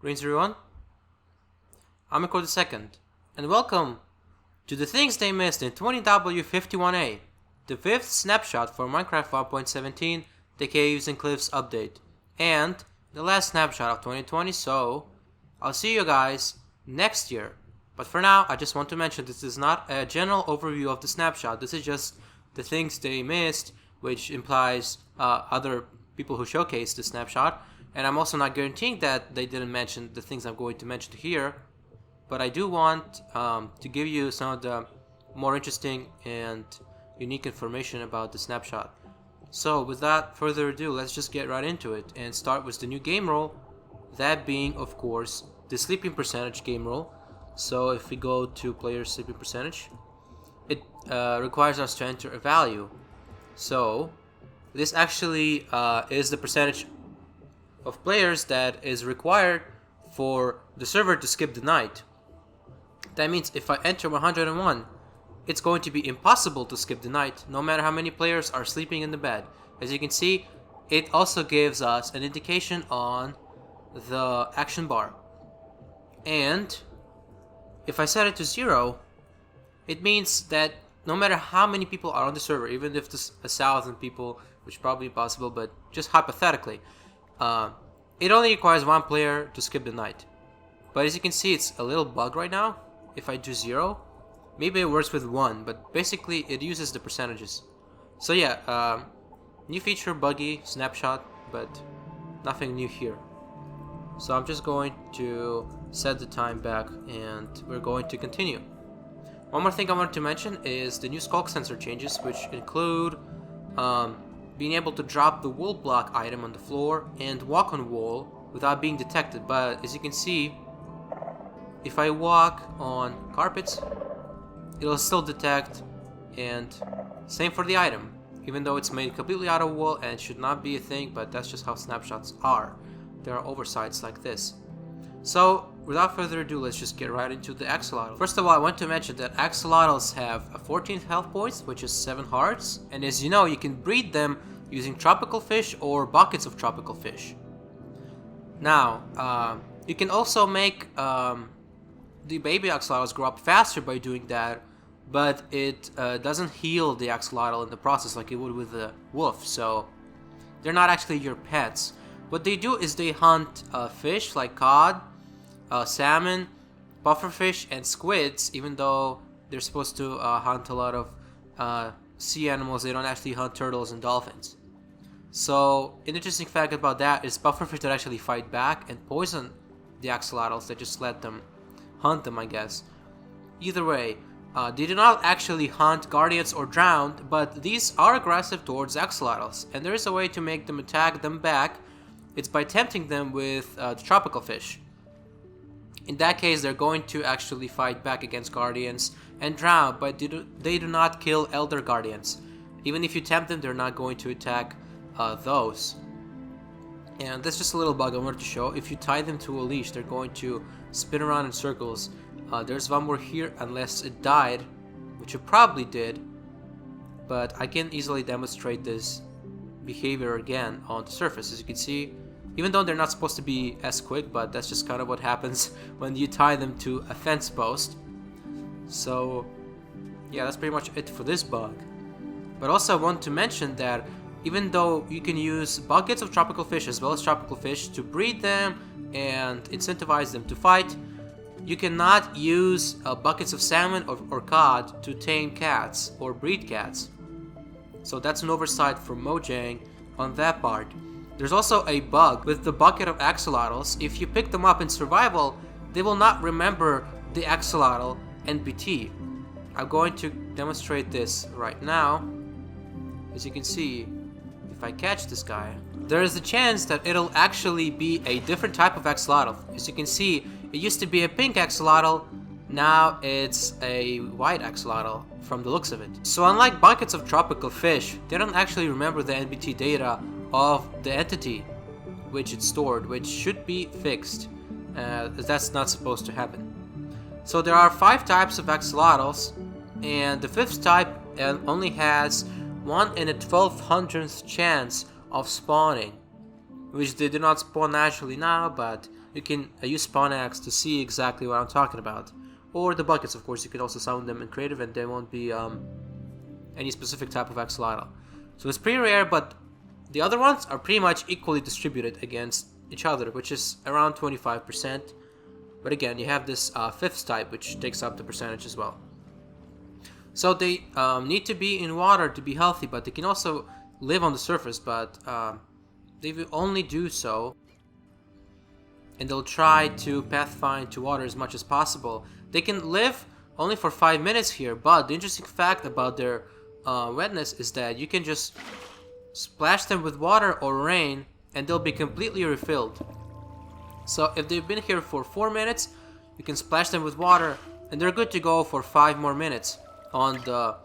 Greetings everyone, I'm Echo II, and welcome to the things they missed in 20W51A, the 5th snapshot for Minecraft 1.17, the Caves and Cliffs update, and the last snapshot of 2020, so I'll see you guys next year. But for now, I just want to mention this is not a general overview of the snapshot, this is just the things they missed, which implies other people who showcased the snapshot. And I'm also not guaranteeing that they didn't mention the things I'm going to mention here, but I do want to give you some of the more interesting and unique information about the snapshot. So without further ado, let's just get right into it and start with the new game role, that being of course the sleeping percentage game role. So if we go to player sleeping percentage, it requires us to enter a value. So this actually is the percentage of players that is required for the server to skip the night. That means if I enter 101, it's going to be impossible to skip the night no matter how many players are sleeping in the bed. As you can see, it also gives us an indication on the action bar. And if I set it to 0, it means that no matter how many people are on the server, even if there's 1,000 people, which is probably impossible, but just hypothetically, it only requires one player to skip the night. But as you can see, it's a little bug right now. If I do 0, maybe it works with 1, but basically it uses the percentages. So yeah, new feature, buggy, snapshot, but nothing new here. So I'm just going to set the time back and we're going to continue. One more thing I wanted to mention is the new Skulk sensor changes, which include being able to drop the wool block item on the floor and walk on wall without being detected. But as you can see, if I walk on carpets, it'll still detect, and same for the item, even though it's made completely out of wool and should not be a thing, but that's just how snapshots are. There are oversights like this. So without further ado, let's just get right into the axolotl. First of all, I want to mention that axolotls have a 14th health points, which is 7 hearts, and as you know, you can breed them using tropical fish or buckets of tropical fish. Now, you can also make the baby axolotls grow up faster by doing that, but it doesn't heal the axolotl in the process like it would with the wolf, so they're not actually your pets. What they do is they hunt fish like cod, salmon, pufferfish, and squids. Even though they're supposed to hunt a lot of sea animals, they don't actually hunt turtles and dolphins. So an interesting fact about that is pufferfish that actually fight back and poison the axolotls. They just let them hunt them, I guess. Either way, they do not actually hunt guardians or drowned, but these are aggressive towards axolotls, and there is a way to make them attack them back. It's by tempting them with the tropical fish. In that case, they're going to actually fight back against guardians and drown, but they do not kill elder guardians. Even if you tempt them, they're not going to attack those. And that's just a little bug I wanted to show. If you tie them to a leash, they're going to spin around in circles. There's one more here, unless it died, which it probably did, but I can easily demonstrate this behavior again on the surface. As you can see, even though they're not supposed to be as quick, but that's just kind of what happens when you tie them to a fence post. So yeah, that's pretty much it for this bug. But also I want to mention that even though you can use buckets of tropical fish as well as tropical fish to breed them and incentivize them to fight, you cannot use buckets of salmon or cod to tame cats or breed cats. So that's an oversight from Mojang on that part. There's also a bug with the bucket of axolotls. If you pick them up in survival, they will not remember the axolotl NPT. I'm going to demonstrate this right now. As you can see, if I catch this guy, there is a chance that it'll actually be a different type of axolotl. As you can see, it used to be a pink axolotl, now it's a white axolotl from the looks of it. So unlike buckets of tropical fish, they don't actually remember the NPT data of the entity which it's stored, which should be fixed. That's not supposed to happen. So there are 5 types of axolotls, and the 5th type only has 1 in a 1200th chance of spawning. which they do not spawn naturally now, but you can use Spawn Axe to see exactly what I'm talking about. Or the buckets, of course, you can also summon them in creative and there won't be any specific type of Axolotl. So it's pretty rare, but the other ones are pretty much equally distributed against each other, which is around 25%. But again, you have this fifth type, which takes up the percentage as well. So they need to be in water to be healthy, but they can also live on the surface, but they will only do so, and they'll try to pathfind to water as much as possible. They can live only for 5 minutes here, but the interesting fact about their wetness is that you can just splash them with water or rain and they'll be completely refilled. So if they've been here for 4 minutes, you can splash them with water and they're good to go for 5 more minutes on the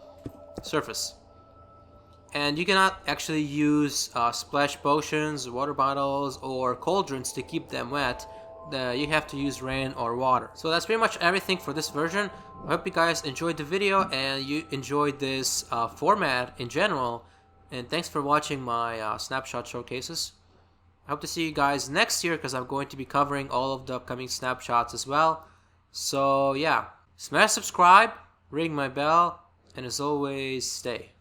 surface. And you cannot actually use splash potions, water bottles, or cauldrons to keep them wet. You have to use rain or water. So that's pretty much everything for this version. I hope you guys enjoyed the video and you enjoyed this format in general. And thanks for watching my snapshot showcases. I hope to see you guys next year because I'm going to be covering all of the upcoming snapshots as well. So yeah, smash subscribe, ring my bell, and as always, stay.